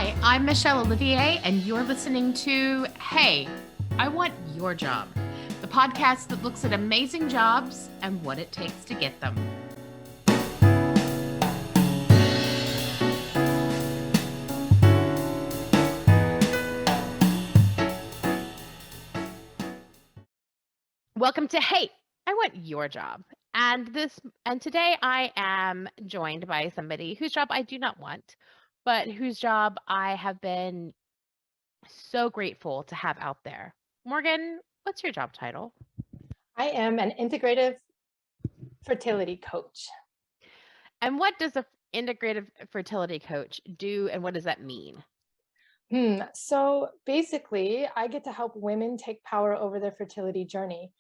Hi, I'm Michelle Olivier, and you're listening to Hey, I Want Your Job, the podcast that looks at amazing jobs and what it takes to get them. Welcome to Hey, I Want Your Job. And today I am joined by somebody whose job I do not want, but whose job I have been so grateful to have out there. Morgan, what's your job title? I am an integrative fertility coach. And what does an integrative fertility coach do, and what does that mean? So basically, I get to help women take power over their fertility journey,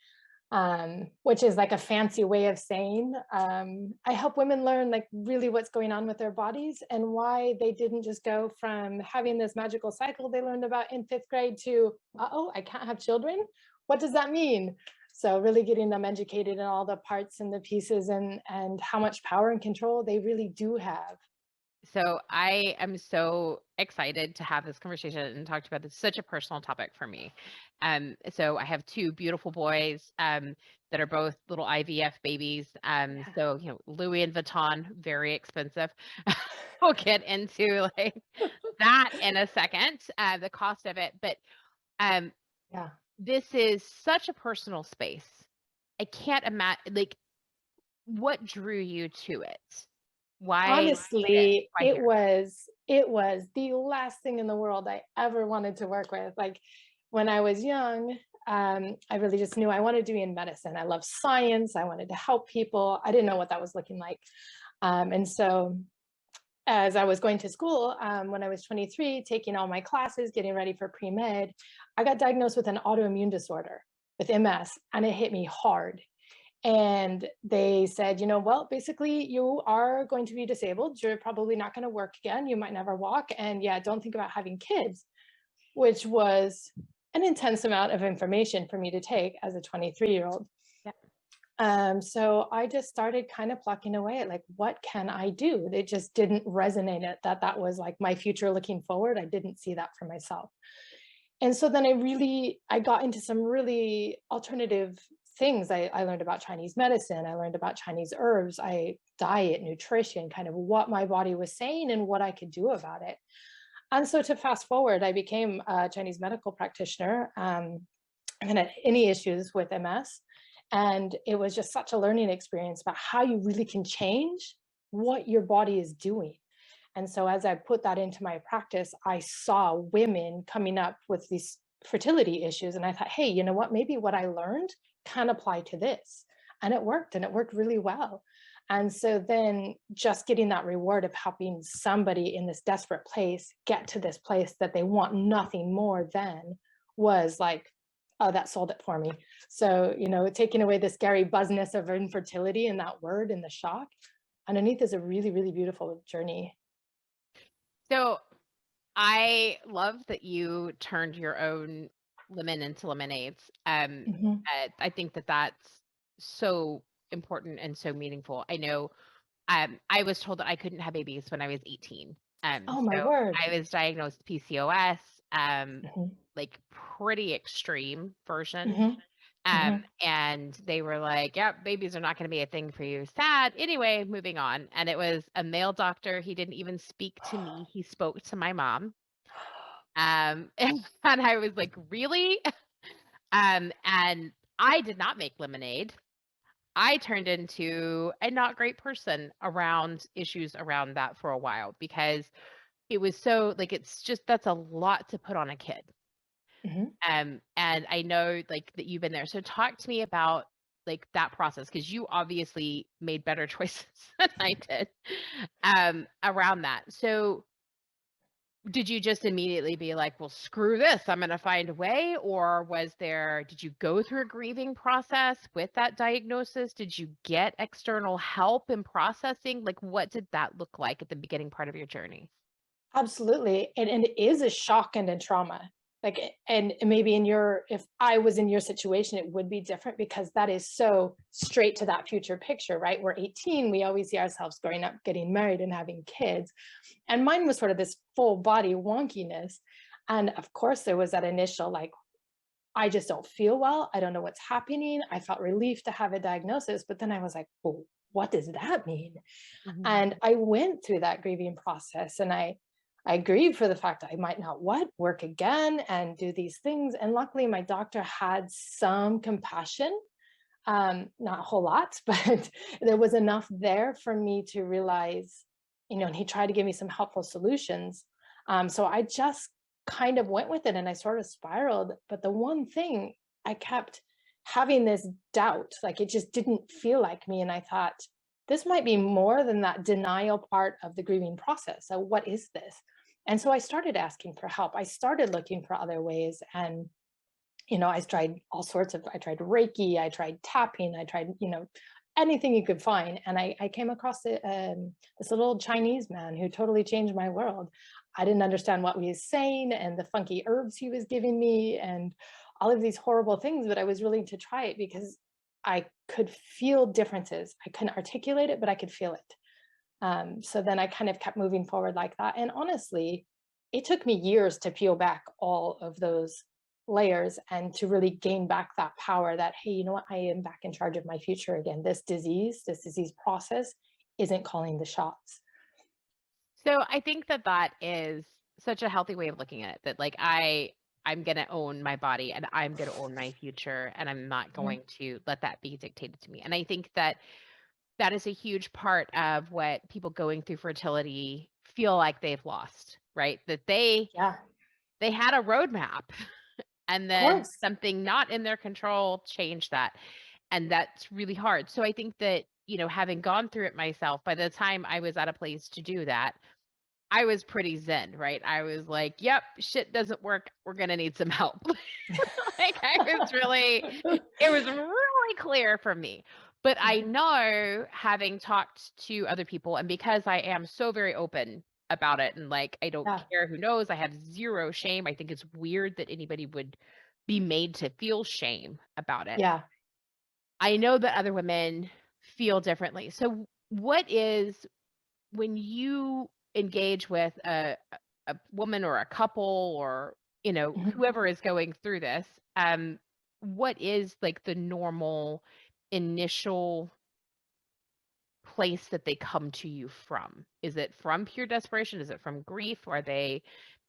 which is like a fancy way of saying I help women learn like really what's going on with their bodies and why they didn't just go from having this magical cycle they learned about in 5th grade to, I can't have children. What does that mean? So really getting them educated in all the parts and the pieces and how much power and control they really do have. So I am so excited to have this conversation and talk about this. Such a personal topic for me. So I have two beautiful boys that are both little IVF babies. So Louis and Vuitton, very expensive. We'll get into like that in a second, the cost of it. But Yeah. this is such a personal space. I can't imagine what drew you to it. Why Honestly, why it here? was the last thing in the world I ever wanted to work with. Like when I was young, I really just knew I wanted to be in medicine. I love science. I wanted to help people. I didn't know what that was looking like. And so as I was going to school, when I was 23, taking all my classes, getting ready for pre-med, I got diagnosed with an autoimmune disorder with MS, and it hit me hard. And they said, well, basically you are going to be disabled. You're probably not going to work again. You might never walk. And yeah, don't think about having kids, which was an intense amount of information for me to take as a 23-year-old. So I just started kind of plucking away at like, what can I do? It just didn't resonate that was like my future looking forward. I didn't see that for myself. And so then I got into some really alternative things. I learned about Chinese medicine. I learned about Chinese herbs, diet, nutrition, kind of what my body was saying and what I could do about it. And so to fast forward, I became a Chinese medical practitioner and had any issues with MS. And it was just such a learning experience about how you really can change what your body is doing. And so as I put that into my practice, I saw women coming up with these fertility issues. And I thought, hey, you know what? Maybe what I learned can apply to this. And it worked really well. And so then just getting that reward of helping somebody in this desperate place get to this place that they want nothing more than was like, oh, that sold it for me. So, taking away the scary buzzness of infertility and that word and the shock underneath is a really, really beautiful journey. So I love that you turned your own lemon into lemonades. I think that that's so important and so meaningful. I know I was told that I couldn't have babies when I was 18. Oh my So word. I was diagnosed with PCOS, Mhm, like pretty extreme version. mhm, mhm. And they were like, "Yep, babies are not going to be a thing for you." Sad. Anyway, moving on. And it was a male doctor. He didn't even speak to me. He spoke to my mom. And I was like, "Really?" And I did not make lemonade. I turned into a not great person around issues around that for a while because it was so like it's just that's a lot to put on a kid. Mhm. And I know like that you've been there. So talk to me about like that process because you obviously made better choices than I did around that. So did you just immediately be like, well, screw this, I'm going to find a way? Or did you go through a grieving process with that diagnosis? Did you get external help in processing? Like, what did that look like at the beginning part of your journey? Absolutely. And it is a shock and a trauma. Like, and maybe if I was in your situation, it would be different, because that is so straight to that future picture, right? We're 18, we always see ourselves growing up, getting married and having kids. And mine was sort of this full body wonkiness. And of course there was that initial, like, I just don't feel well. I don't know what's happening. I felt relief to have a diagnosis, but then I was like, well, what does that mean? Mhm. And I went through that grieving process, and I grieved for the fact that I might not work again and do these things. And luckily my doctor had some compassion, not a whole lot, but there was enough there for me to realize, and he tried to give me some helpful solutions. So I just kind of went with it, and I sort of spiraled. But the one thing, I kept having this doubt, like it just didn't feel like me. And I thought, this might be more than that denial part of the grieving process. So what is this? And so I started asking for help. I started looking for other ways. And I tried all sorts of, I tried Reiki, I tried tapping, I tried, anything you could find. And I came across this little Chinese man who totally changed my world. I didn't understand what he was saying, and the funky herbs he was giving me, and all of these horrible things, but I was willing to try it because I could feel differences. I couldn't articulate it, but I could feel it. So then I kind of kept moving forward like that. And honestly, it took me years to peel back all of those layers and to really gain back that power that, hey, you know what? I am back in charge of my future again. This disease process isn't calling the shots. So I think that that is such a healthy way of looking at it, that like I'm going to own my body and I'm going to own my future, and I'm not Mhm. going to let that be dictated to me. And I think that that is a huge part of what people going through fertility feel like they've lost, right? That Yeah, they had a roadmap and of then course. something not in their control changed that. And that's really hard. So I think that, having gone through it myself, by the time I was at a place to do that, I was pretty zen, right? I was like, "Yep, shit doesn't work. We're gonna need some help." Like, it was really clear for me. But I Mhm. know, having talked to other people, and because I am so very open about it, and, like, I don't Yeah, care who knows, I have 0 shame. I think it's weird that anybody would be made to feel shame about it. yeah. I know that other women feel differently. So what is, when you engage with a woman or a couple, or Mhm. whoever is going through this, what is like the normal initial place that they come to you from? Is it from pure desperation? Is it from grief? Are they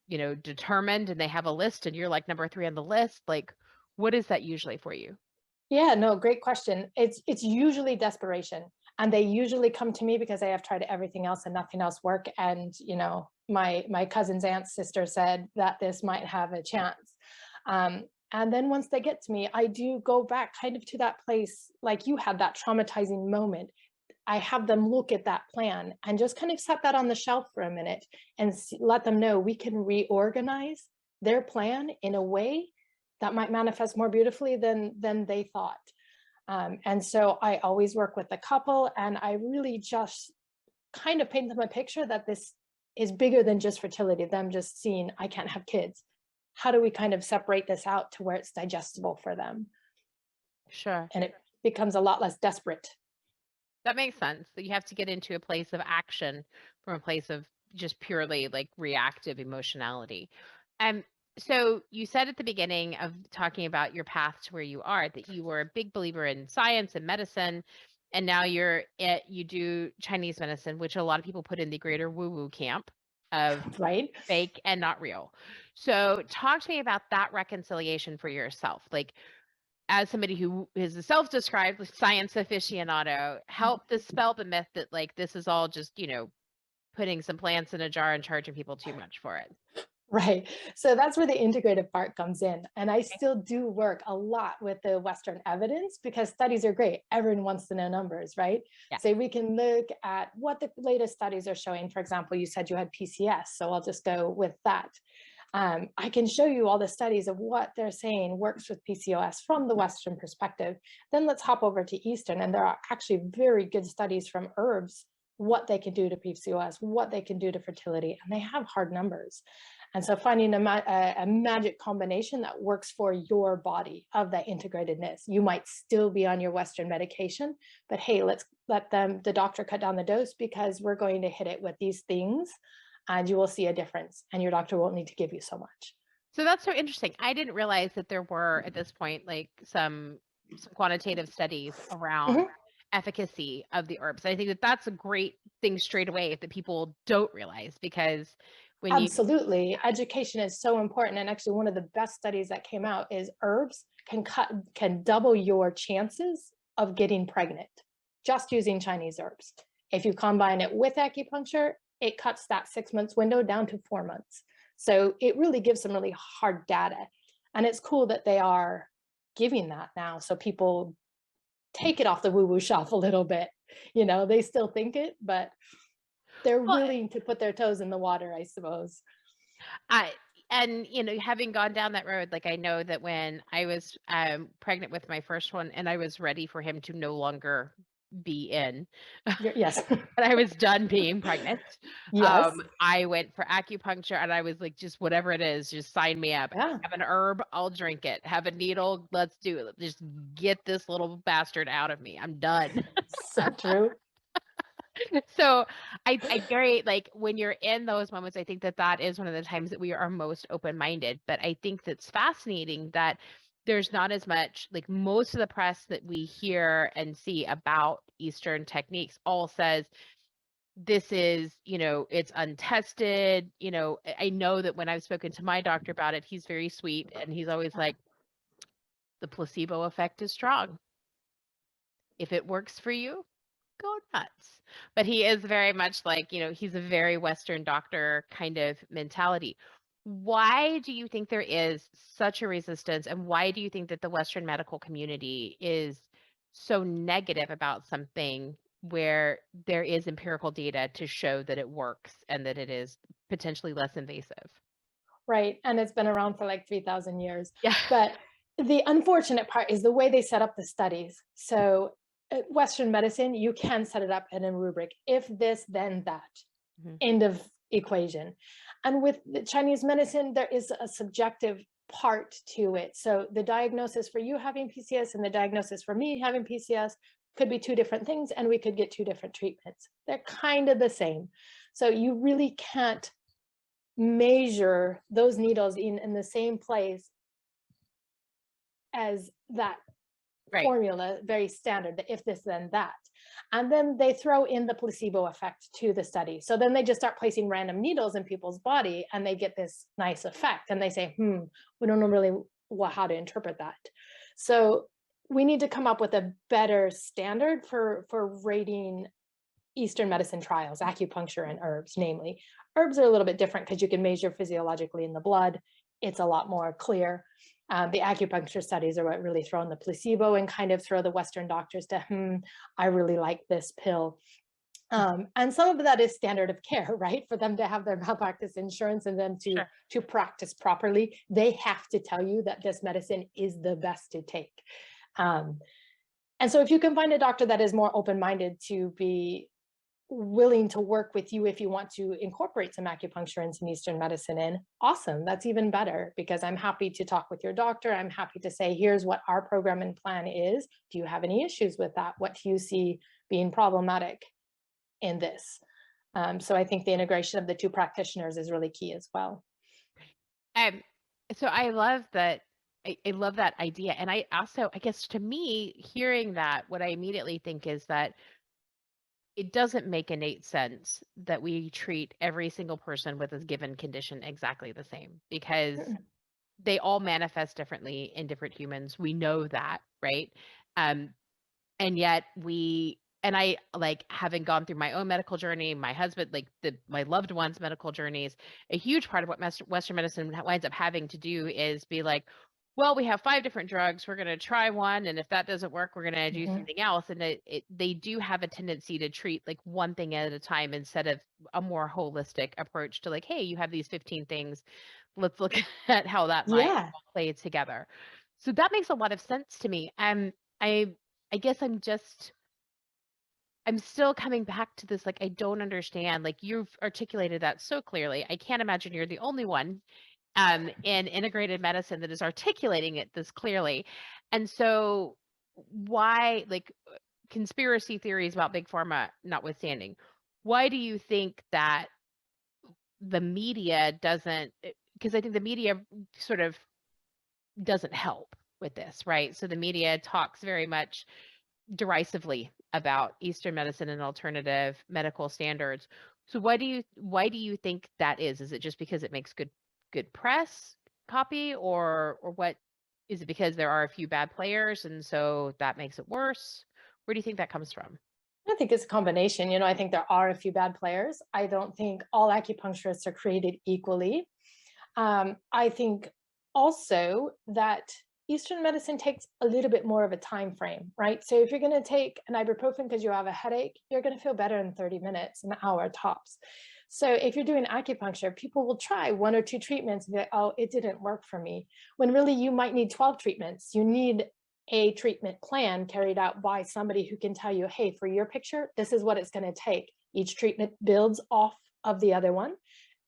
determined and they have a list and you're like number 3 on the list? Like, what is that usually for you? Yeah, no, great question. It's usually desperation. And they usually come to me because I have tried everything else and nothing else worked. And my cousin's aunt's sister said that this might have a chance. And then once they get to me, I do go back kind of to that place, like you had that traumatizing moment. I have them look at that plan and just kind of set that on the shelf for a minute and let them know we can reorganize their plan in a way that might manifest more beautifully than they thought. And so I always work with the couple, and I really just kind of paint them a picture that this is bigger than just fertility, them just seeing, I can't have kids. How do we kind of separate this out to where it's digestible for them? Sure. And it becomes a lot less desperate. That makes sense. That you have to get into a place of action from a place of just purely like reactive emotionality. And so you said at the beginning of talking about your path to where you are that you were a big believer in science and medicine, and now you do Chinese medicine, which a lot of people put in the greater woo-woo camp of Right? fake and not real. So talk to me about that reconciliation for yourself. Like, as somebody who is a self-described science aficionado, help dispel the myth that like this is all just, putting some plants in a jar and charging people too much for it. Right. So that's where the integrative part comes in. And I Okay. still do work a lot with the Western evidence because studies are great. Everyone wants to know numbers, right? Yeah. So we can look at what the latest studies are showing. For example, you said you had PCS, so I'll just go with that. I can show you all the studies of what they're saying works with PCOS from the Western perspective. Then let's hop over to Eastern. And there are actually very good studies from herbs what they can do to PCOS, what they can do to fertility, and they have hard numbers. And so finding a magic combination that works for your body of that integratedness. You might still be on your Western medication, but hey, let's let the doctor cut down the dose because we're going to hit it with these things and you will see a difference and your doctor won't need to give you so much. So that's so interesting. I didn't realize that there were at this point like some quantitative studies around Mhm. efficacy of the herbs. I think that that's a great thing straight away that people don't realize because when you Absolutely. Education is so important. And actually one of the best studies that came out is herbs can double your chances of getting pregnant just using Chinese herbs. If you combine it with acupuncture, it cuts that 6 months window down to 4 months. So it really gives some really hard data. And it's cool that they are giving that now. So people take it off the woo-woo shelf a little bit. You know, they still think it, but they're well, willing to put their toes in the water, I suppose. I and having gone down that road, like I know that when I was pregnant with my first one and I was ready for him to no longer be in Yes. and I was done being pregnant. Yes. I went for acupuncture and I was like, just whatever it is, just sign me up. Yeah. Have an herb, I'll drink it. Have a needle, let's do it. Just get this little bastard out of me. I'm done. So true. So I very like when you're in those moments, I think that that is one of the times that we are most open-minded. But I think that's fascinating that there's not as much like most of the press that we hear and see about Eastern techniques all says this is, it's untested. I know that when I've spoken to my doctor about it, he's very sweet and he's always like, the placebo effect is strong. If it works for you, go nuts. But he is very much like, he's a very Western doctor kind of mentality. Why do you think there is such a resistance? And why do you think that the Western medical community is so negative about something where there is empirical data to show that it works and that it is potentially less invasive? Right. And it's been around for like 3,000 years. Yeah. But the unfortunate part is the way they set up the studies. So Western medicine, you can set it up in a rubric. If this, then that. Mhm. End of equation. And with the Chinese medicine, there is a subjective part to it. So the diagnosis for you having PCS and the diagnosis for me having PCS could be two different things, and we could get two different treatments. They're kind of the same. So you really can't measure those needles in the same place as that Right. formula, very standard, the if this then that. And then they throw in the placebo effect to the study. So then they just start placing random needles in people's body and they get this nice effect and they say, we don't know really how to interpret that. So we need to come up with a better standard for rating Eastern medicine trials, acupuncture and herbs, namely. Herbs are a little bit different because you can measure physiologically in the blood. It's a lot more clear. The acupuncture studies are what really throw in the placebo and kind of throw the Western doctors to, I really like this pill. And some of that is standard of care, right? For them to have their malpractice insurance and then Sure. to practice properly, they have to tell you that this medicine is the best to take. And so if you can find a doctor that is more open-minded to be willing to work with you if you want to incorporate some acupuncture and some Eastern medicine in, awesome. That's even better because I'm happy to talk with your doctor. I'm happy to say, here's what our program and plan is. Do you have any issues with that? What do you see being problematic in this? So I think the integration of the two practitioners is really key as well. Um, so I love that. I love that idea. And I also, I guess to me, hearing that, what I immediately think is that it doesn't make innate sense that we treat every single person with a given condition exactly the same because they all manifest differently in different humans. We know that, right? Um, and yet and I like having gone through my own medical journey, my husband, like my loved ones' medical journeys, a huge part of what Western medicine winds up having to do is be like, well, we have 5 different drugs. We're going to try one. And if that doesn't work, we're going to do something else. And they do have a tendency to treat like one thing at a time instead of a more holistic approach to like, hey, you have these 15 things. Let's look at how that might Yeah. all play together. So that makes a lot of sense to me. I guess I'm just I'm still coming back to this, like, I don't understand, like, you've articulated that so clearly. I can't imagine you're the only one in integrated medicine that is articulating it this clearly. And so why, like, conspiracy theories about big pharma notwithstanding, why do you think that the media doesn't, because I think the media sort of doesn't help with this, right? So the media talks very much derisively about Eastern medicine and alternative medical standards. So why do you think that is? Is it just because it makes good press copy, or what is it, because there are a few bad players and so that makes it worse? Where do you think that comes from? I think it's a combination. I think there are a few bad players. I don't think all acupuncturists are created equally. I think also that Eastern medicine takes a little bit more of a time frame, right? So if you're going to take an ibuprofen because you have a headache, you're going to feel better in 30 minutes, an hour tops. So if you're doing acupuncture, people will try 1 or 2 treatments and be like, oh, it didn't work for me. When really you might need 12 treatments. You need a treatment plan carried out by somebody who can tell you, hey, for your picture, this is what it's going to take. Each treatment builds off of the other one.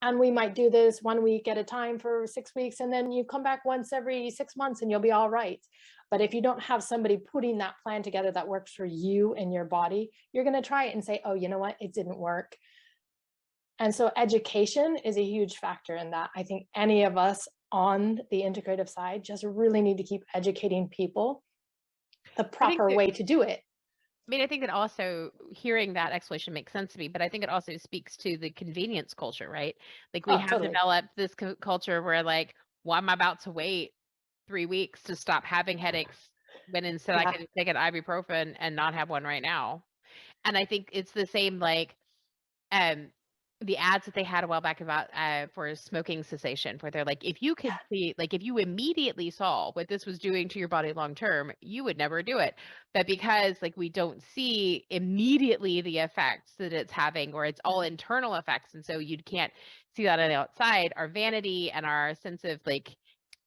And we might do this 1 week at a time for 6 weeks, and then you come back once every 6 months and you'll be all right. But if you don't have somebody putting that plan together that works for you and your body, you're going to try it and say, oh, you know what, it didn't work. And so education is a huge factor in that. I think any of us on the integrative side just really need to keep educating people the I think proper way to do it. I mean, I think that also hearing that explanation makes sense to me, but I think it also speaks to the convenience culture, right? Like we Oh, have totally. developed this culture where, like, well, I'm about to wait 3 weeks to stop having headaches when instead I Yeah. can take an ibuprofen and not have one right now. And I think it's the same, like, um, the ads that they had a while back about for smoking cessation, where they're like, if you could see, like, if you immediately saw what this was doing to your body long term, you would never do it. But because, like, we don't see immediately the effects that it's having, or it's all internal effects, and so you can't see that on the outside, our vanity and our sense of, like,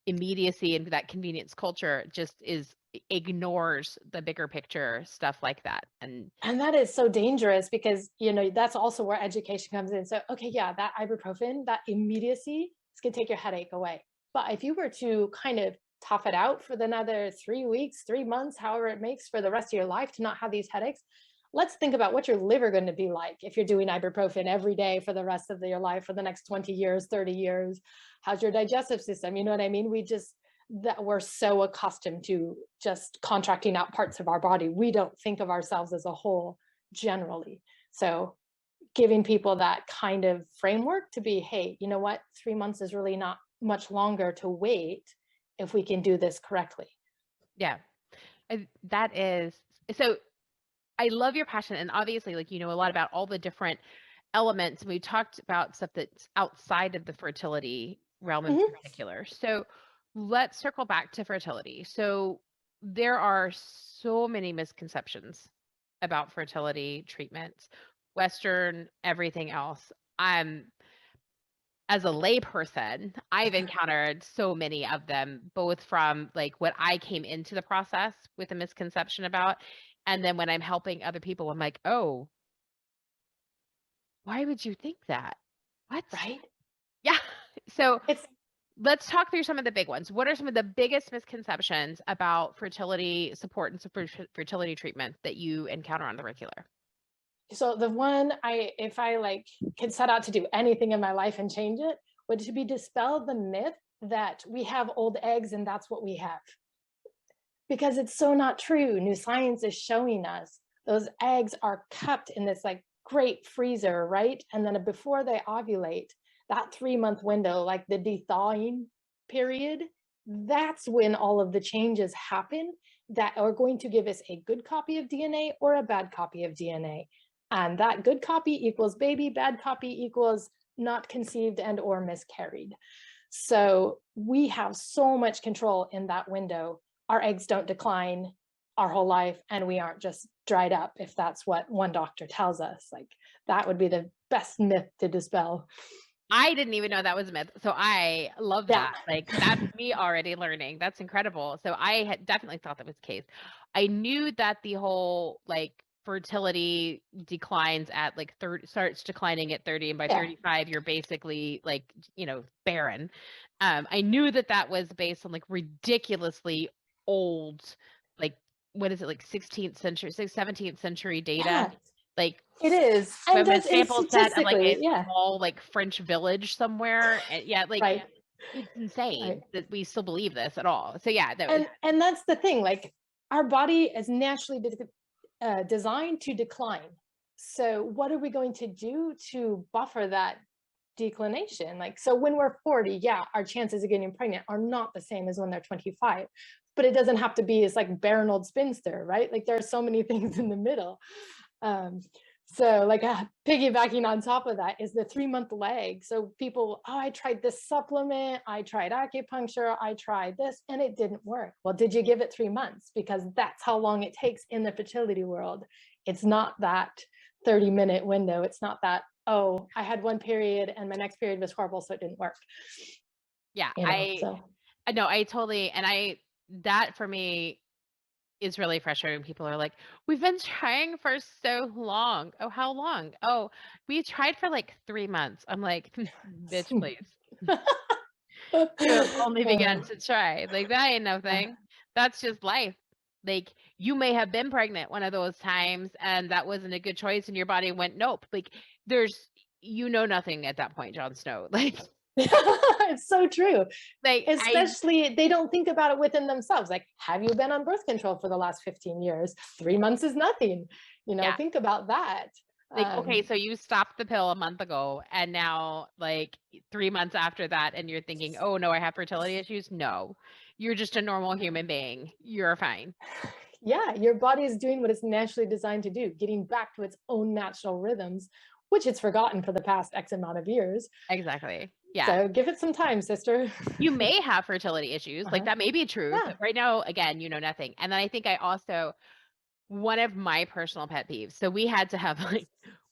immediacy and that convenience culture just ignores the bigger picture stuff like that. And that is so dangerous because, that's also where education comes in. So, okay, yeah, that ibuprofen, that immediacy is going to take your headache away. But if you were to kind of tough it out for another 3 weeks, 3 months, however it makes for the rest of your life to not have these headaches, let's think about what your liver going to be like if you're doing ibuprofen every day for the rest of your life for the next 20 years, 30 years. How's your digestive system? You know what I mean? That we're so accustomed to just contracting out parts of our body. We don't think of ourselves as a whole generally. So giving people that kind of framework to be, hey, you know what? 3 months is really not much longer to wait if we can do this correctly. Yeah, that is so. I love your passion, and obviously, like, you know a lot about all the different elements. We talked about stuff that's outside of the fertility realm in Mhm. particular. So let's circle back to fertility. So there are so many misconceptions about fertility treatments, Western, everything else. As a layperson, I've encountered so many of them, both from, like, what I came into the process with a misconception about, and then when I'm helping other people, I'm like, oh, why would you think that? What? Right? Yeah. So It's let's talk through some of the big ones. What are some of the biggest misconceptions about fertility support and fertility treatment that you encounter on the regular? So the one if I like could set out to do anything in my life and change it, would to be dispel the myth that we have old eggs and that's what we have. Because it's so not true. New science is showing us those eggs are kept in this like great freezer, right? And then before they ovulate, that 3-month window, like the thawing period, that's when all of the changes happen that are going to give us a good copy of DNA or a bad copy of DNA. And that good copy equals baby, bad copy equals not conceived and or miscarried. So we have so much control in that window. Our eggs don't decline our whole life and we aren't just dried up if that's what one doctor tells us. Like that would be the best myth to dispel. I didn't even know that was a myth. So I love Yeah. that. Like, that's me already learning. That's incredible. So I had definitely thought that was the case. I knew that the whole, like, fertility declines at like 30, starts declining at 30, and by 35 you're basically like, barren. I knew that was based on like ridiculously old, like, what is it, like 16th century, 17th century data. Yeah, Like it is. And women's that's sample set of like statistically, a small like French village somewhere. And like right. it's insane Right. that we still believe this at all. So yeah, and that's the thing. Like our body is naturally designed to decline. So what are we going to do to buffer that declination? Like, so when we're 40, yeah, our chances of getting pregnant are not the same as when they're 25, but it doesn't have to be as like barren old spinster, right? Like there are so many things in the middle. So like piggybacking on top of that is the 3-month lag. So people, oh, I tried this supplement, I tried acupuncture, I tried this, and it didn't work. Well, did you give it 3 months? Because that's how long it takes in the fertility world. It's not that 30-minute window. It's not that, oh, I had one period and my next period was horrible, so it didn't work. Yeah, I know, I totally, and that for me is really frustrating. People are like, we've been trying for so long. Oh, how long? Oh, we tried for like 3 months. I'm like, bitch, please. You have only begun to try. Like that ain't nothing. That's just life. Like you may have been pregnant one of those times and that wasn't a good choice and your body went nope. Like there's nothing at that point, Jon Snow. Like it's so true. Like especially they don't think about it within themselves. Like, have you been on birth control for the last 15 years? 3 months is nothing. Think about that. Like, okay, so you stopped the pill a month ago and now like 3 months after that and you're thinking, oh no, I have fertility issues. No, you're just a normal human being. You're fine. Yeah, your body is doing what it's naturally designed to do, getting back to its own natural rhythms, which it's forgotten for the past X amount of years. Exactly. Yeah. So give it some time, sister. You may have fertility issues. Like that may be true. Yeah. But right now, again, you know nothing. And then I think one of my personal pet peeves. So we had to have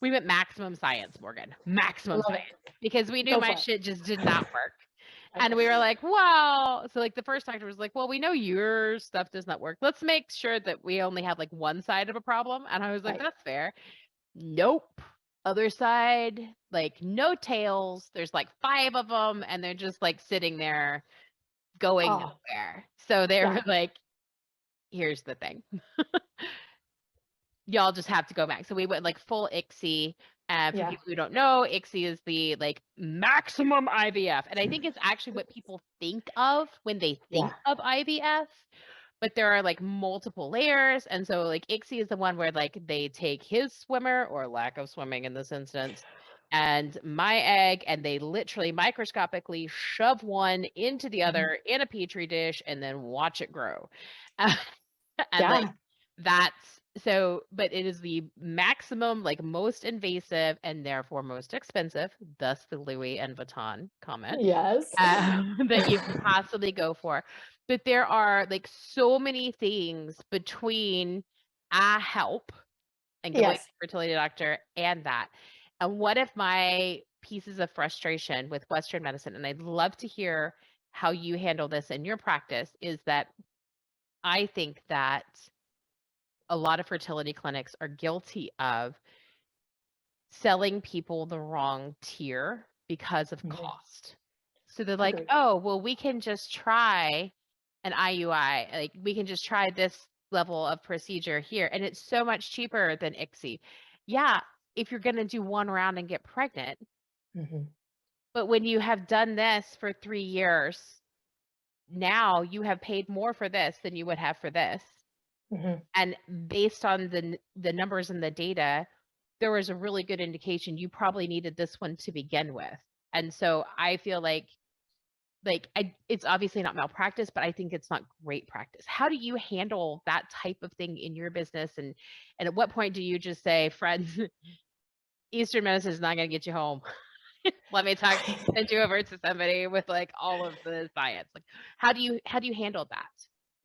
we went maximum science, Morgan, maximum science, because we knew my shit just did not work. And we were like, well, so like the first doctor was like, well, we know your stuff does not work. Let's make sure that we only have like one side of a problem. And I was like, that's fair. Nope. Other side, like no tails. There's like 5 of them and they're just like sitting there going nowhere. So they were like, here's the thing. Y'all just have to go back. So we went like full ICSI. For people who don't know, ICSI is the like maximum IVF. And I think it's actually what people think of when they think of IVF. But there are like multiple layers. And so like ICSI is the one where like they take his swimmer or lack of swimming in this instance and my egg and they literally microscopically shove one into the other in a petri dish and then watch it grow. And like that's so, but it is the maximum, like most invasive and therefore most expensive, thus the Louis and Vuitton comment. Yes. That you can possibly go for. But there are like so many things between help and going to a fertility doctor and that. And what if my pieces of frustration with Western medicine, and I'd love to hear how you handle this in your practice, is that I think that a lot of fertility clinics are guilty of selling people the wrong tier because of cost. So they're like, oh, well, we can just try an IUI. Like we can just try this level of procedure here. And it's so much cheaper than ICSI. Yeah, if you're going to do one round and get pregnant. But when you have done this for 3 years, now you have paid more for this than you would have for this. And based on the numbers and the data, there was a really good indication you probably needed this one to begin with. And so I feel like it's obviously not malpractice, but I think it's not great practice. How do you handle that type of thing in your business? And at what point do you just say, friends, Eastern medicine is not going to get you home. Let me send you over to somebody with like all of the science. Like, how do you handle that?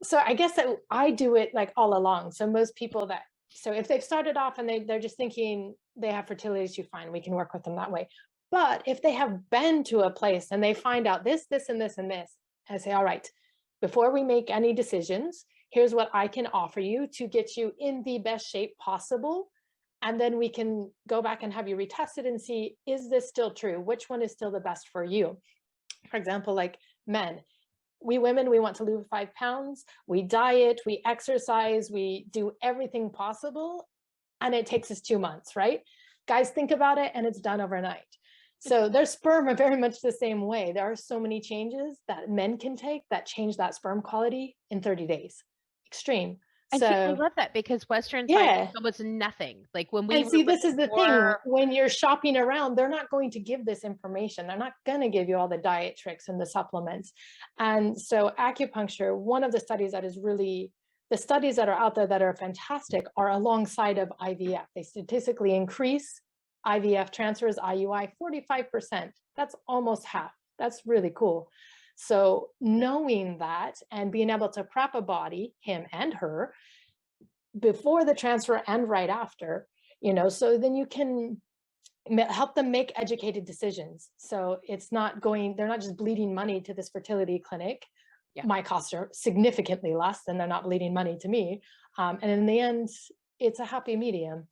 So I guess that I do it like all along. So most people so if they've started off and they're just thinking they have fertility issue, fine, we can work with them that way. But if they have been to a place and they find out this, this, and this, and this, I say, all right, before we make any decisions, Here's what I can offer you to get you in the best shape possible. And then we can go back and have you retest it and see, is this still true? Which one is still the best for you? For example, like men, we women, we want to lose 5 pounds, we diet, we exercise, we do everything possible, and it takes us 2 months, right? Guys think about it and it's done overnight. So their sperm are very much the same way. There are so many changes that men can take that change that sperm quality in 30 days. Extreme. And see, I So love that because Western yeah. science almost nothing. Like when we And were see, this is the thing, before, when you're shopping around, they're not going to give this information. They're not going to give you all the diet tricks and the supplements. And so acupuncture, one of the studies that is really, the studies that are out there that are fantastic are alongside of IVF. They statistically increase IVF transfers, IUI, 45%. That's almost half. That's really cool. So knowing that and being able to prep a body, him and her, before the transfer and right after, you know, so then you can help them make educated decisions. So it's not going, they're not just bleeding money to this fertility clinic. Yeah. My costs are significantly less than they're not bleeding money to me. And in the end, it's a happy medium.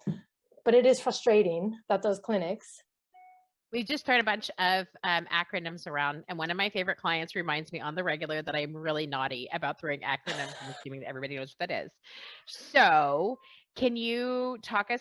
But it is frustrating that those clinics. we just thrown a bunch of acronyms around, and one of my favorite clients reminds me on the regular that I'm really naughty about throwing acronyms and assuming that everybody knows what that is. So can you walk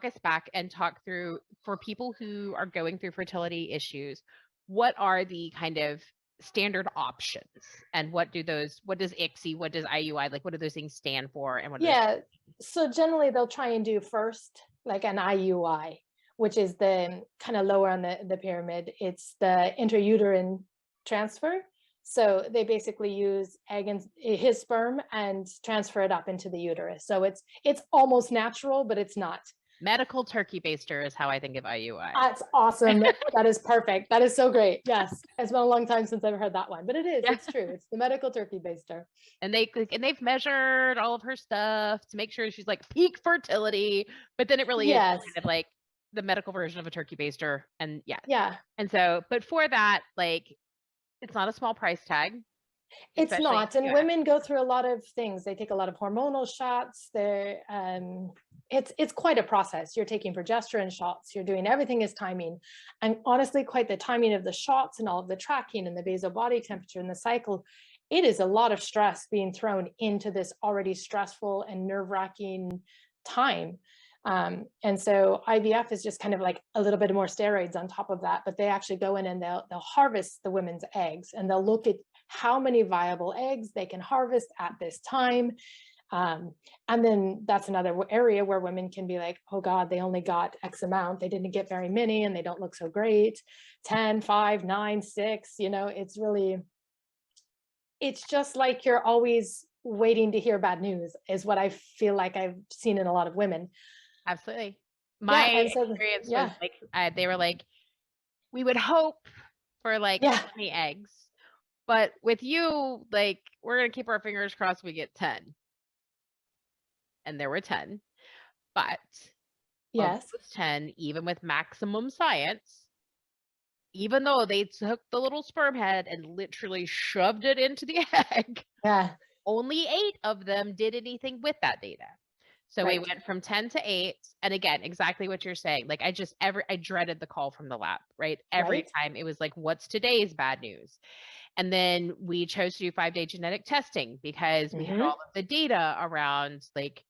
us back and talk through, for people who are going through fertility issues, what are the kind of standard options, and what does ICSI, what does IUI, like what do those things stand for, and what? Yeah, so generally they'll try and do first like an IUI, which is the kind of lower on the pyramid. It's the intrauterine transfer. So they basically use egg and his sperm and transfer it up into the uterus. So it's almost natural, but it's not. Medical turkey baster is how I think of IUI. That's awesome. That is perfect. That is so great. Yes. It's been a long time since I've heard that one, but it is, it's true. It's the medical turkey baster. And they've measured all of her stuff to make sure she's like peak fertility, but then it really is kind of like the medical version of a turkey baster. And yeah. And so, but for that, like, it's not a small price tag. It's not. And women go through a lot of things. They take a lot of hormonal shots. It's quite a process. You're taking progesterone shots. You're doing everything is timing. And honestly, quite the timing of the shots and all of the tracking and the basal body temperature and the cycle. It is a lot of stress being thrown into this already stressful and nerve-wracking time. And so IVF is just kind of like a little bit more steroids on top of that, but they actually go in and they'll harvest the women's eggs, and they'll look at how many viable eggs they can harvest at this time. And then that's another area where women can be like, oh God, they only got X amount. They didn't get very many and they don't look so great. 10, 5, 9, 6, you know, it's just like you're always waiting to hear bad news is what I feel like I've seen in a lot of women. Absolutely. My experience was like, they were like, we would hope for like 20 eggs, but with you, like, we're going to keep our fingers crossed we get 10. And there were 10, but yes, 10, even with maximum science, even though they took the little sperm head and literally shoved it into the egg, only 8 of them did anything with that data. So we went from 10 to 8. And again, exactly what you're saying. Like I dreaded the call from the lab, right? Every time it was like, what's today's bad news? And then we chose to do 5-day genetic testing because we had all of the data around like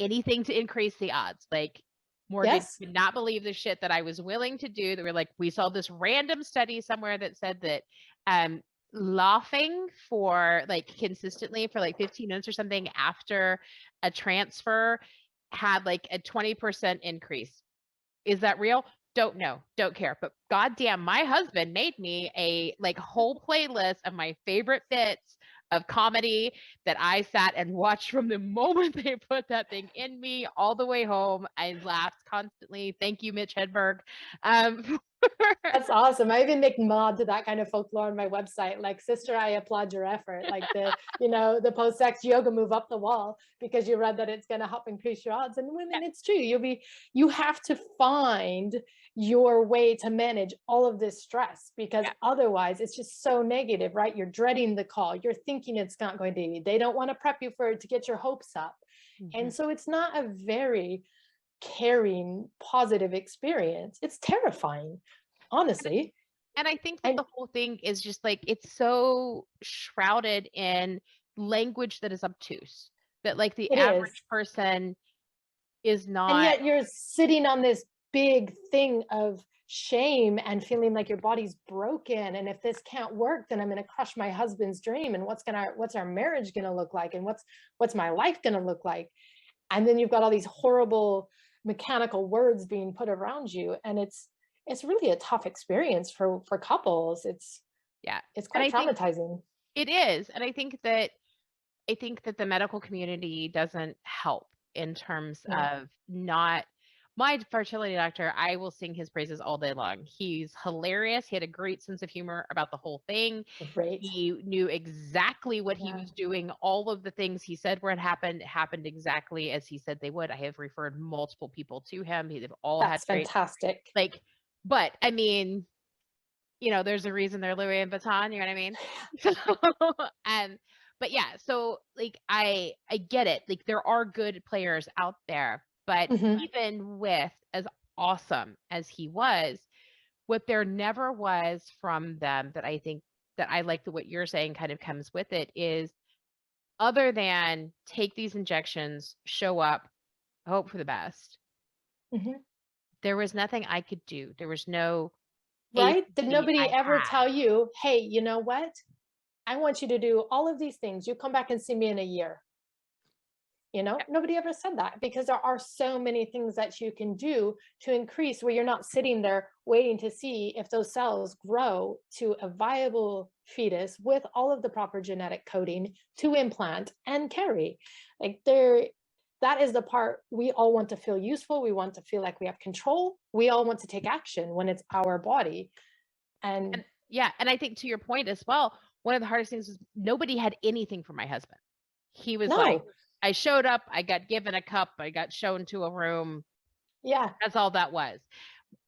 anything to increase the odds. Like Morgan could not believe the shit that I was willing to do. They were like, we saw this random study somewhere that said that laughing for like consistently for like 15 minutes or something after a transfer had like a 20% increase. Is that real? Don't know. Don't care. But goddamn, my husband made me a like whole playlist of my favorite bits of comedy that I sat and watched from the moment they put that thing in me all the way home. I laughed constantly. Thank you, Mitch Hedberg, That's awesome. I even make nod to that kind of folklore on my website. Like, sister, I applaud your effort. Like the post-sex yoga move up the wall because you read that it's going to help increase your odds. And women, it's true. You have to find your way to manage all of this stress, because Yeah. otherwise it's just so negative, right? You're dreading the call. You're thinking it's not going to be. They don't want to prep you for it to get your hopes up. And Mhm. so it's not a very caring, positive experience. It's terrifying, honestly. And I think that And the whole thing is just like it's so shrouded in language that is obtuse, that like the it is. average person is And not. yet you're sitting on this big thing of shame and feeling like your body's broken. And if this can't work, then I'm going to crush my husband's dream. And what's our marriage going to look like? And what's my life going to look like? And then you've got all these horrible mechanical words being put around you. And it's really a tough experience for couples. Yeah. It's And quite I think traumatizing. it is. And I think that the medical community doesn't help in terms No, of not. My fertility doctor, I will sing his praises all day long. He's hilarious. He had a great sense of humor about the whole thing. great. He knew exactly what he Yeah, was doing. All of the things he said were happened exactly as he said they would. I have referred multiple people to him. They've all had that's great, fantastic. like, but I mean, there's a reason they're Louis and Vuitton, you know what I mean? So, um, but yeah, so like I get it. Like there are good players out there, but Mhm. even with as awesome as he was, what there never was from them that I think that I like what you're saying kind of comes with it is other than take these injections, show up, hope for the best. Mhm. There was nothing I could do. There was no Right? Did agency nobody I ever had. tell you, hey, you know what? I want you to do all of these things. You come back and see me in a year. Nobody ever said that, because there are so many things that you can do to increase, where you're not sitting there waiting to see if those cells grow to a viable fetus with all of the proper genetic coding to implant and carry. Like, that is the part we all want to feel useful. We want to feel like we have control. We all want to take action when it's our body. And And yeah, and I think to your point as well, one of the hardest things was nobody had anything for my husband. He was like, no, I showed up, I got given a cup, I got shown to a room. yeah, That's all that was.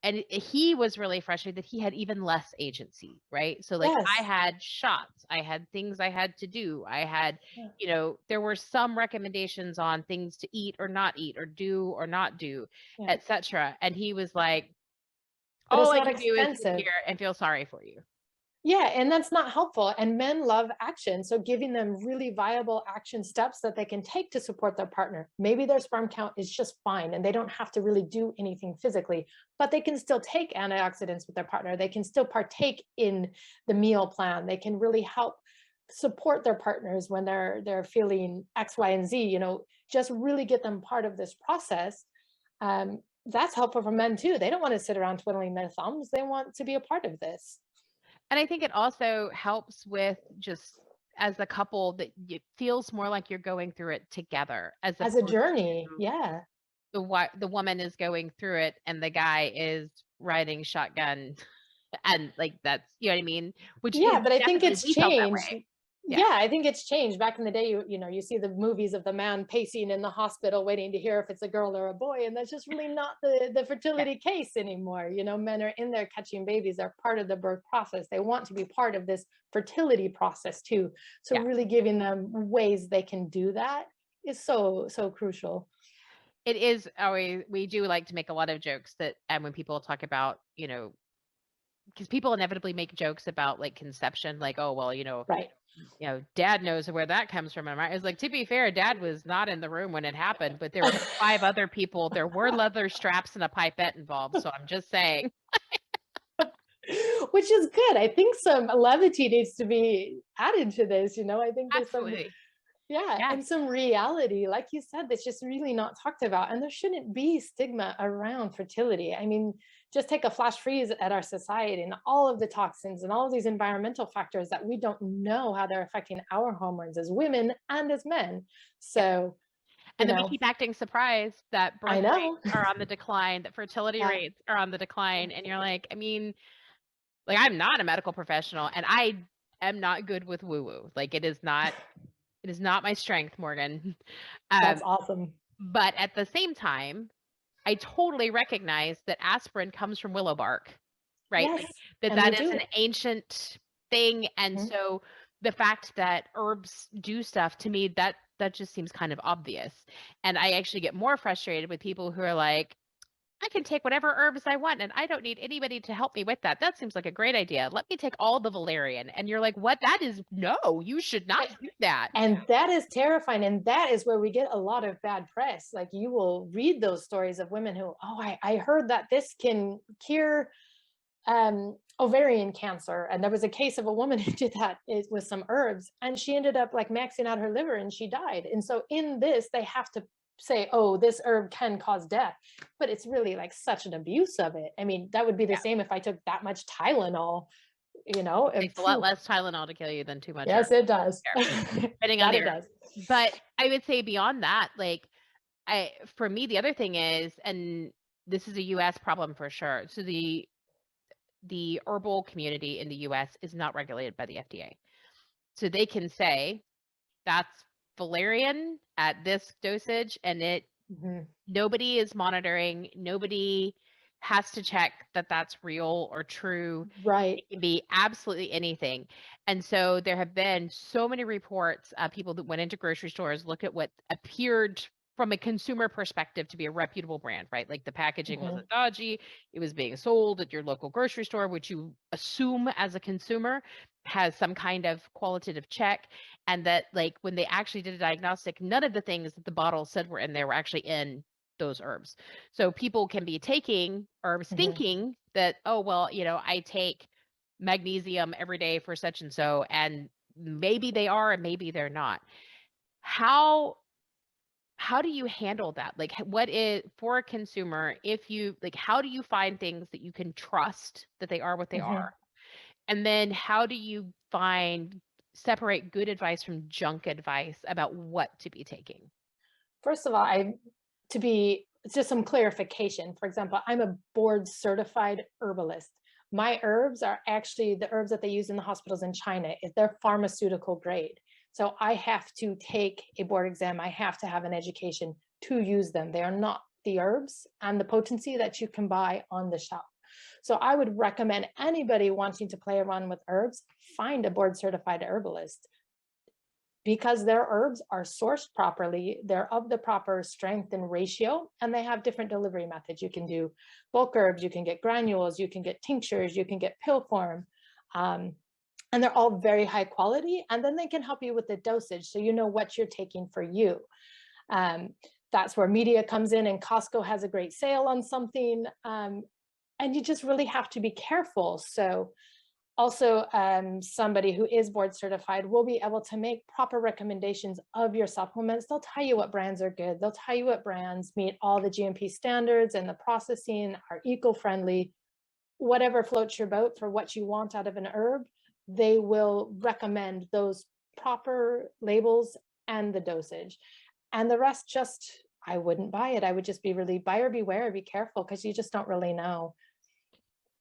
And he was really frustrated that he had even less agency, right? So like I yes, had shots, I had things I had to do. I had, yeah, there were some recommendations on things to eat or not eat or do or not do, yeah. etc. And he was like, But all it's I not can do is sit expensive. here and feel sorry for you. Yeah, and that's not helpful. And men love action. So giving them really viable action steps that they can take to support their partner. Maybe their sperm count is just fine and they don't have to really do anything physically, but they can still take antioxidants with their partner. They can still partake in the meal plan. They can really help support their partners when they're feeling X, Y, and Z, just really get them part of this process. That's helpful for men too. They don't want to sit around twiddling their thumbs. They want to be a part of this. And I think it also helps with just as a couple that it feels more like you're going through it together as As a opposed journey, to yeah. the woman is going through it and the guy is riding shotgun and like that's you know what I mean? Which Yeah, is but I think definitely it's we felt that changed. way. Yeah. Yeah, I think it's changed. Back in the day, you see the movies of the man pacing in the hospital waiting to hear if it's a girl or a boy, and that's just really not the Yeah. fertility case anymore. Men are in there catching babies. They're part of the birth process. They want to be part of this fertility process too. So Yeah. really giving them ways they can do that is so, so crucial. It is always we do like to make a lot of jokes that and when people talk about, because people inevitably make jokes about like conception, like, oh well, Right. dad knows where that comes from. And I was like, to be fair, dad was not in the room when it happened, but there were five other people. There were leather straps and a pipette involved. So I'm just saying. Which is good. I think some levity needs to be added to this. I think there's some, Absolutely. yeah, Yeah. and some reality, like you said, that's just really not talked about. And there shouldn't be stigma around fertility. I mean, just take a flash freeze at our society and all of the toxins and all of these environmental factors that we don't know how they're affecting our hormones as women and as men. Yeah. So And then we keep acting surprised that birth I know. rates are on the decline, that fertility Yeah. rates are on the decline. And you're like, I mean, like, I'm not a medical professional and I am not good with woo-woo. Like, it is not my strength, Morgan. That's awesome. But at the same time, I totally recognize that aspirin comes from willow bark, right? Yes, Like, and that we is do. an ancient thing. And Mhm. so the fact that herbs do stuff, to me, that just seems kind of obvious. And I actually get more frustrated with people who are like, I can take whatever herbs I want and I don't need anybody to help me with that. That seems like a great idea. Let me take all the valerian. And you're like, what? That is, no, you should not do that. And that is terrifying. And that is where we get a lot of bad press. Like, you will read those stories of women who, oh, I heard that this can cure ovarian cancer. And there was a case of a woman who did that with some herbs, and she ended up like maxing out her liver and she died. And so in this, they have to say, oh, this herb can cause death, but it's really like such an abuse of it. I mean, that would be the same if I took that much Tylenol, you know. It takes a lot less Tylenol to kill you than too much. Yes, it does. Depending on the herb. But I would say beyond that, like, for me, the other thing is, and this is a US problem for sure. So the herbal community in the US is not regulated by the FDA. So they can say that's valerian at this dosage, and nobody is monitoring, nobody has to check that that's real or true. Right. It can be absolutely anything. And so there have been so many reports of people that went into grocery stores, looked at what appeared from a consumer perspective to be a reputable brand, right? Like, the packaging wasn't dodgy. It was being sold at your local grocery store, which you assume as a consumer has some kind of qualitative check. And that, like, when they actually did a diagnostic, none of the things that the bottle said were in there were actually in those herbs. So people can be taking herbs thinking that, oh, well, you know, I take magnesium every day for such and so, and maybe they are and maybe they're not. How do you handle that? Like, what is, for a consumer, if you, like, how do you find things that you can trust that they are what they are? And then how do you separate good advice from junk advice about what to be taking? First of all, it's just some clarification. For example, I'm a board certified herbalist. My herbs are actually the herbs that they use in the hospitals in China. They're pharmaceutical grade. So I have to take a board exam. I have to have an education to use them. They are not the herbs and the potency that you can buy on the shelf. So I would recommend anybody wanting to play around with herbs, find a board certified herbalist, because their herbs are sourced properly, they're of the proper strength and ratio, and they have different delivery methods. You can do bulk herbs, you can get granules, you can get tinctures, you can get pill form, and they're all very high quality, and then they can help you with the dosage so you know what you're taking for you. That's where media comes in, and Costco has a great sale on something, and you just really have to be careful. So also, somebody who is board certified will be able to make proper recommendations of your supplements. They'll tell you what brands are good. They'll tell you what brands meet all the GMP standards and the processing are eco-friendly. Whatever floats your boat for what you want out of an herb, they will recommend those proper labels and the dosage. And the rest, just, I wouldn't buy it. I would just be really buyer beware, be careful, because you just don't really know.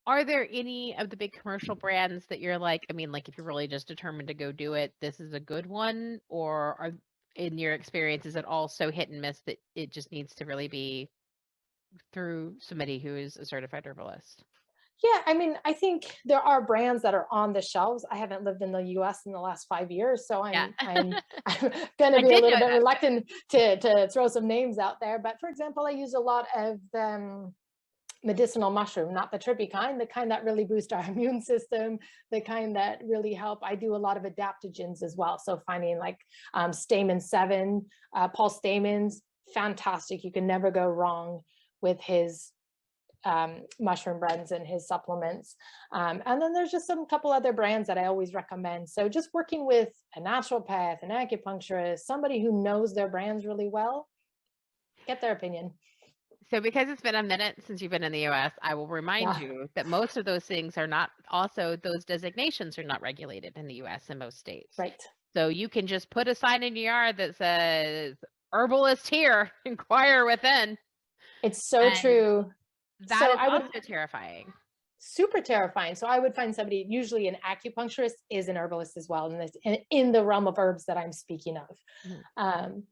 Are there any of the big commercial brands that you're like, I mean, like, if you're really just determined to go do it, this is a good one? Or are, in your experience, is it all so hit and miss that it just needs to really be through somebody who is a certified herbalist? Yeah, I mean, I think there are brands that are on the shelves. I haven't lived in the US in the last 5 years, so I'm going to be a little bit reluctant to throw some names out there. But for example, I use a lot of medicinal mushroom, not the trippy kind, the kind that really boost our immune system, the kind that really help. I do a lot of adaptogens as well. So finding like Stamen 7, Paul Stamen's fantastic. You can never go wrong with his mushroom blends and his supplements. And then there's just some couple other brands that I always recommend. So just working with a naturopath, an acupuncturist, somebody who knows their brands really well, get their opinion. So because it's been a minute since you've been in the US, I will remind you that most of those things are not, also those designations are not regulated in the US in most states. Right. So you can just put a sign in your yard that says herbalist here, inquire within. It's so And true. that So is I would also terrifying. super terrifying. So I would find somebody, usually an acupuncturist is an herbalist as well, in the realm of herbs that I'm speaking of. Mhm.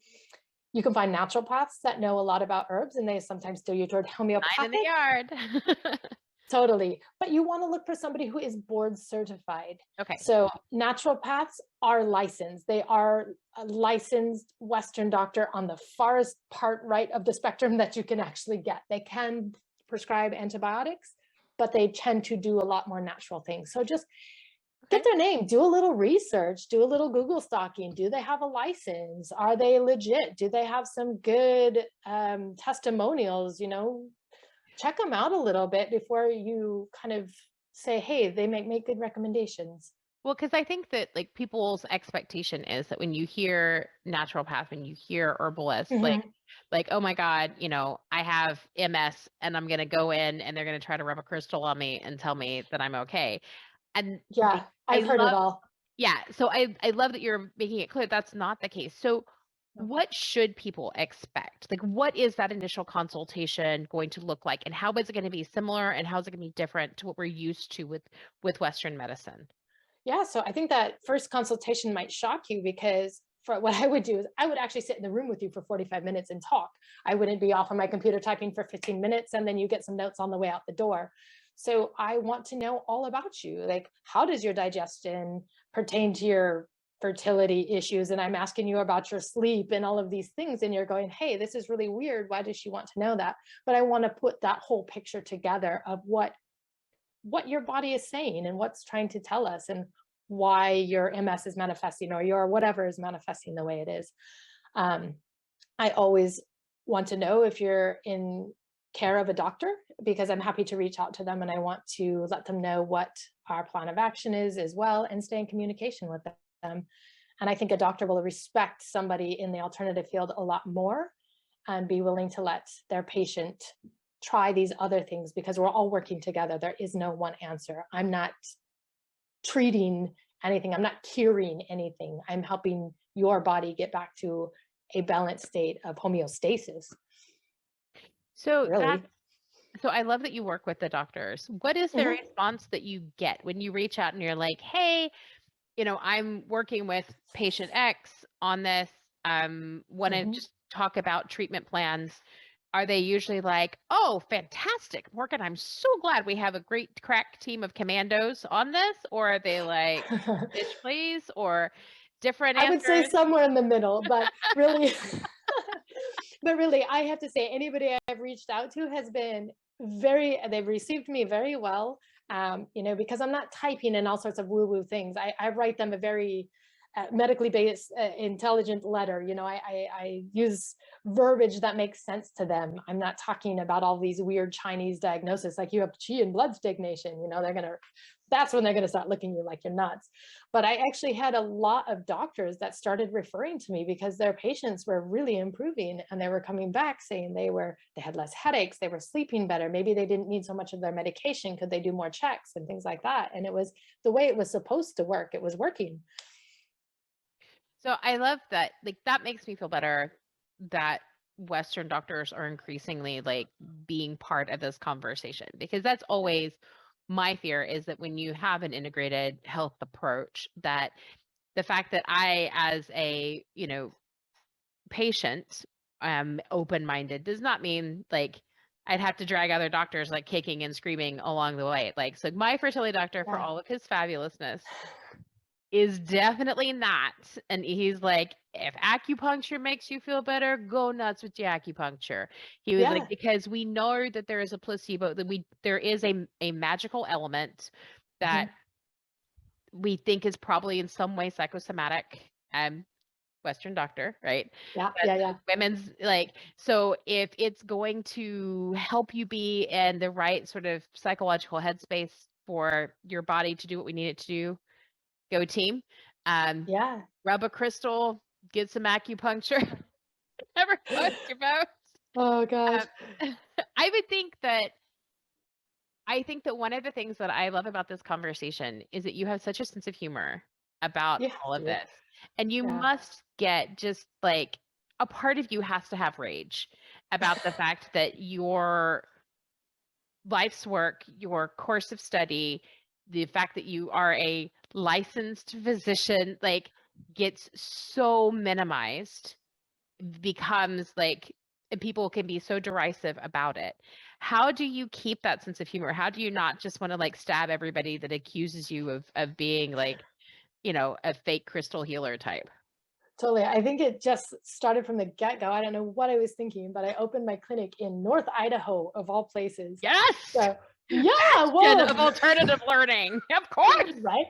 You can find naturopaths that know a lot about herbs, and they sometimes steer you toward 9 homeopathic. in the yard. Totally. But you want to look for somebody who is board certified. Okay. So naturopaths are licensed. They are a licensed Western doctor on the farthest part right of the spectrum that you can actually get. They can prescribe antibiotics, but they tend to do a lot more natural things. So just get their name, do a little research, do a little Google stalking. Do they have a license? Are they legit? Do they have some good testimonials? Check them out a little bit before you kind of say, hey, they make good recommendations. Well, because I think that like people's expectation is that when you hear naturopath, when you hear herbalist, like, oh my God, I have MS and I'm gonna go in and they're gonna try to rub a crystal on me and tell me that I'm okay. And Yeah, I I've heard it love, all. yeah. So I love that you're making it clear that's not the case. So what should people expect? Like, what is that initial consultation going to look like, and how is it going to be similar, and how is it going to be different to what we're used to with Western medicine? Yeah, so I think that first consultation might shock you, because for what I would do is I would actually sit in the room with you for 45 minutes and talk. I wouldn't be off on my computer typing for 15 minutes and then you get some notes on the way out the door. So I want to know all about you. Like, how does your digestion pertain to your fertility issues? And I'm asking you about your sleep and all of these things. And you're going, hey, this is really weird. Why does she want to know that? But I want to put that whole picture together of what your body is saying and what's trying to tell us, and why your MS is manifesting, or your whatever is manifesting the way it is. I always want to know if you're in care of a doctor, because I'm happy to reach out to them, and I want to let them know what our plan of action is as well, and stay in communication with them. And I think a doctor will respect somebody in the alternative field a lot more, and be willing to let their patient try these other things, because we're all working together. There is no one answer. I'm not treating anything. I'm not curing anything. I'm helping your body get back to a balanced state of homeostasis. So Really. so I love that you work with the doctors. What is the response that you get when you reach out and you're like, hey, I'm working with patient X on this. Want to just talk about treatment plans. Are they usually like, oh, fantastic, Morgan, I'm so glad we have a great crack team of commandos on this? Or are they like, bitch, please? Or different I would say answers? somewhere in the middle, but really, I have to say, anybody I've reached out to has been they've received me very well. Because I'm not typing in all sorts of woo-woo things. I write them a very medically based, intelligent letter. I use verbiage that makes sense to them. I'm not talking about all these weird Chinese diagnoses, like you have qi and blood stagnation. That's when they're going to start looking at you like you're nuts. But I actually had a lot of doctors that started referring to me because their patients were really improving, and they were coming back saying they had less headaches, they were sleeping better, maybe they didn't need so much of their medication, could they do more checks and things like that. And it was the way it was supposed to work. It was working. So I love that. Like, that makes me feel better that Western doctors are increasingly like being part of this conversation, because that's always my fear, is that when you have an integrated health approach, that the fact that I, as a, patient, open-minded, does not mean like I'd have to drag other doctors like kicking and screaming along the way. Like, so my fertility doctor, for all of his fabulousness, is definitely not. And he's like, if acupuncture makes you feel better, go nuts with your acupuncture. He was like, because we know that there is a placebo, that there is a magical element that we think is probably in some way psychosomatic. Western doctor, right? Yeah. Women's like, so if it's going to help you be in the right sort of psychological headspace for your body to do what we need it to do, go team. Rub a crystal, get some acupuncture. Never floats your boat. Oh gosh. I think that one of the things that I love about this conversation is that you have such a sense of humor about all of this. And you must get just like a part of you has to have rage about the fact that your life's work, your course of study, the fact that you are a licensed physician, like, gets so minimized, becomes like, and people can be so derisive about it. How do you keep that sense of humor? How do you not just want to like stab everybody that accuses you of being like, a fake crystal healer type? Totally. I think it just started from the get-go. I don't know what I was thinking, but I opened my clinic in North Idaho, of all places. Yes. So yeah, Bastion of whoa. alternative learning. Of course. Right.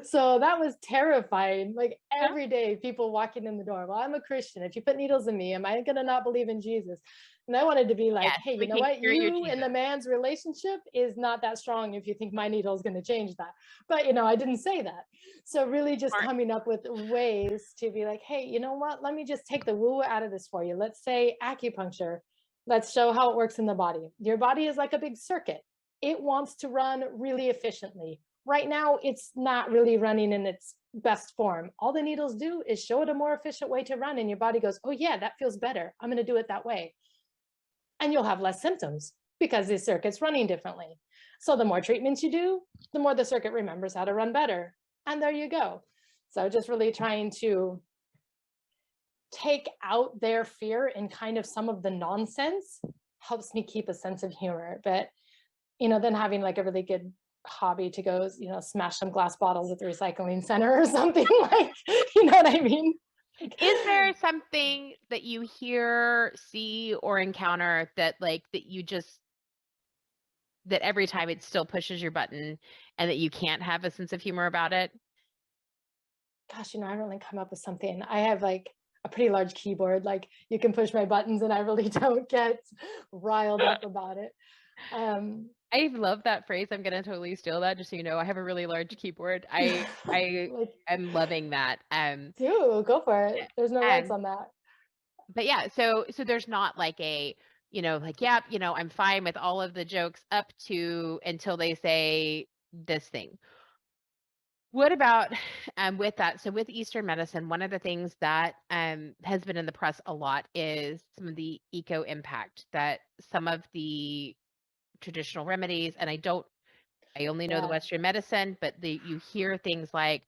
So that was terrifying. Like Yeah. every day, people walking in the door. Well, I'm a Christian. If you put needles in me, am I gonna not believe in Jesus? And I wanted to be like, Yes, hey, we you know can what? cure you, You and Jesus. the man's relationship is not that strong if you think my needle is going to change that. But I didn't say that. So really just Smart. coming up with ways to be like, hey, you know what? Let me just take the woo out of this for you. Let's say acupuncture. Let's show how it works in the body. Your body is like a big circuit. It wants to run really efficiently. Right now, it's not really running in its best form. All the needles do is show it a more efficient way to run, and your body goes, oh yeah, that feels better. I'm going to do it that way. And you'll have less symptoms because the circuit's running differently. So the more treatments you do, the more the circuit remembers how to run better. And there you go. So just really trying to take out their fear and kind of some of the nonsense helps me keep a sense of humor. But, then having like a really good hobby to go, smash some glass bottles at the recycling center or something like, you know what I mean? Is there something that you hear, see, or encounter that that every time it still pushes your button and that you can't have a sense of humor about it? Gosh, I haven't really come up with something. I have like a pretty large keyboard. Like you can push my buttons and I really don't get riled up about it. I love that phrase. I'm gonna totally steal that, just so you know. I have a really large keyboard. I like, am loving that. go for it. There's no rights Um, on that. but yeah, so there's not like a, like, yeah, I'm fine with all of the jokes up to until they say this thing. What about with that? So with Eastern medicine, one of the things that has been in the press a lot is some of the eco impact that some of the traditional remedies, and I only know the Yeah. Western medicine, but you hear things like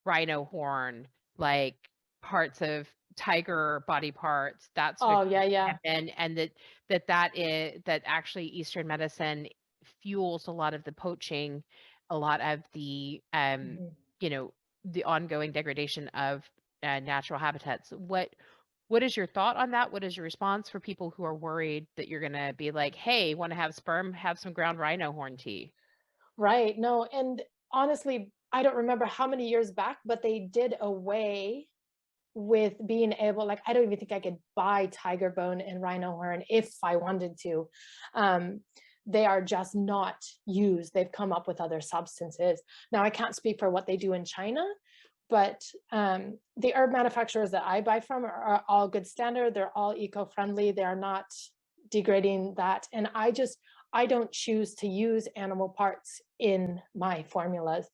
rhino horn, like parts of tiger body parts, that sort of Oh, yeah, thing yeah. happen, and that actually Eastern medicine fuels a lot of the poaching, a lot of the Mhm. the ongoing degradation of natural habitats. What is your thought on that? What is your response for people who are worried that you're gonna be like, hey, want to have sperm? Have some ground rhino horn tea. Right. No, and honestly, I don't remember how many years back, but they did away with being able, like, I don't even think I could buy tiger bone and rhino horn if I wanted to. Um, they are just not used. They've come up with other substances. Now, I can't speak for what they do in China, but the herb manufacturers that I buy from are all good standard. They're all eco-friendly. They're not degrading that. And I don't choose to use animal parts in my formulas.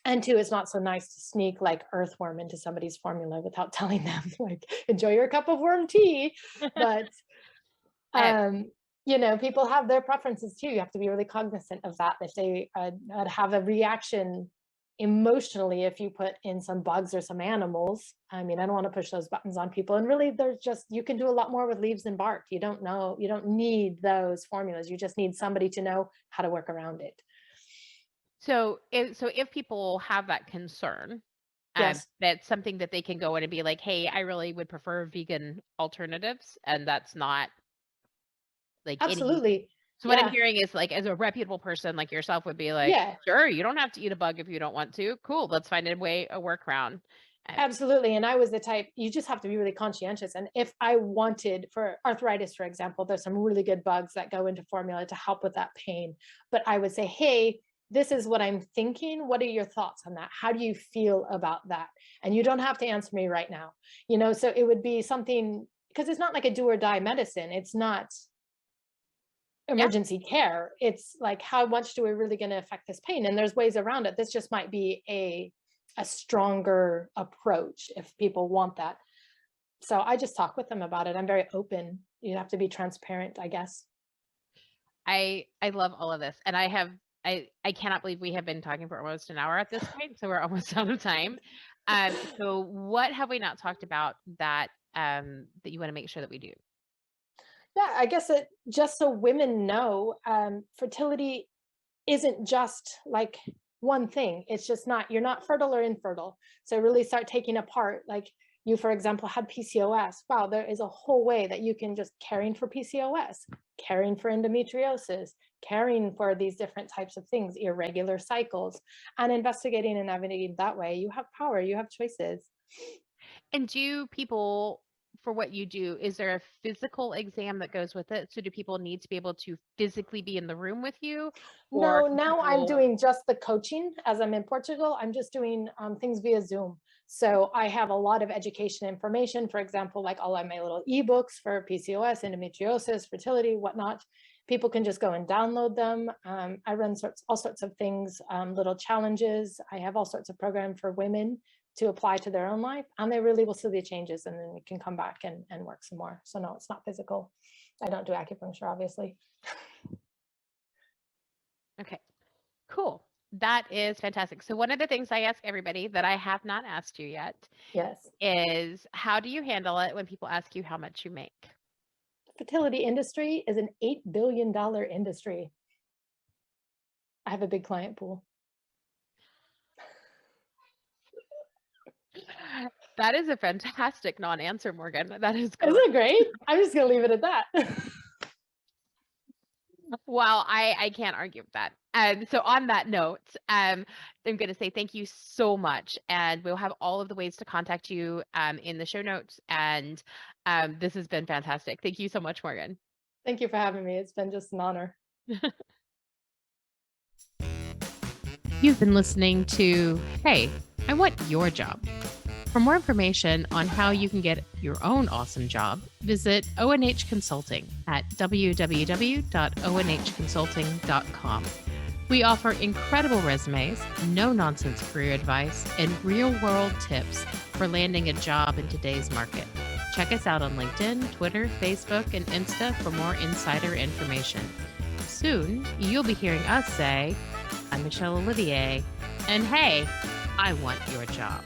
And two, it's not so nice to sneak like earthworm into somebody's formula without telling them, like, enjoy your cup of worm tea. But Uh, people have their preferences too. You have to be really cognizant of that. If they have a reaction emotionally, if you put in some bugs or some animals, I mean, I don't want to push those buttons on people. And really, you can do a lot more with leaves and bark. You don't need those formulas. You just need somebody to know how to work around it. So if people have that concern, Yes, that's something that they can go in and be like, hey, I really would prefer vegan alternatives, and that's not like any. absolutely. So what I'm Yeah, hearing is like, as a reputable person like yourself would be like, yeah. sure, you don't have to eat a bug if you don't want to. Cool, let's find a workaround. Absolutely. And I was the type, you just have to be really conscientious. And if I wanted, for arthritis, for example, there's some really good bugs that go into formula to help with that pain. But I would say, hey, this is what I'm thinking. What are your thoughts on that? How do you feel about that? And you don't have to answer me right now. So it would be something, because it's not like a do or die medicine. It's not Yeah. emergency care. It's like, how much do we really going to affect this pain? And there's ways around it. This just might be a stronger approach if people want that. So I just talk with them about it. I'm very open. You have to be transparent, I guess. I love all of this. And I cannot believe we have been talking for almost an hour at this point. So we're almost out of time. So what have we not talked about that that you want to make sure that we do? Yeah, I guess just so women know, fertility isn't just like one thing. It's just not, you're not fertile or infertile. So really start taking apart, like you, for example, had PCOS. Wow, there is a whole way that you can just caring for PCOS, caring for endometriosis, caring for these different types of things, irregular cycles, and investigating and navigating that way. You have power, you have choices. And do people, for what you do, is there a physical exam that goes with it? So do people need to be able to physically be in the room with you? Or No, can now I'm people- doing just the coaching. As I'm in Portugal, I'm just doing things via Zoom. So I have a lot of education information, for example, like all of my little ebooks for PCOS, endometriosis, fertility, whatnot. People can just go and download them. I run all sorts of things, little challenges. I have all sorts of programs for women to apply to their own life, and they really will see the changes, and then we can come back and work some more. So no, it's not physical. I don't do acupuncture, obviously. Okay, cool. That is fantastic. So one of the things I ask everybody that I have not asked you yet Yes. is, how do you handle it when people ask you how much you make? Fertility industry is an $8 billion industry. I have a big client pool. That is a fantastic non-answer, Morgan. That is great. Isn't it great? I'm just going to leave it at that. Well, I can't argue with that. So on that note, I'm going to say thank you so much. And we'll have all of the ways to contact you in the show notes. And this has been fantastic. Thank you so much, Morgan. Thank you for having me. It's been just an honor. You've been listening to Hey, I Want Your Job. For more information on how you can get your own awesome job, visit ONH Consulting at www.onhconsulting.com. We offer incredible resumes, no-nonsense career advice, and real-world tips for landing a job in today's market. Check us out on LinkedIn, Twitter, Facebook, and Insta for more insider information. Soon, you'll be hearing us say, I'm Michelle Olivier, and hey, I want your job.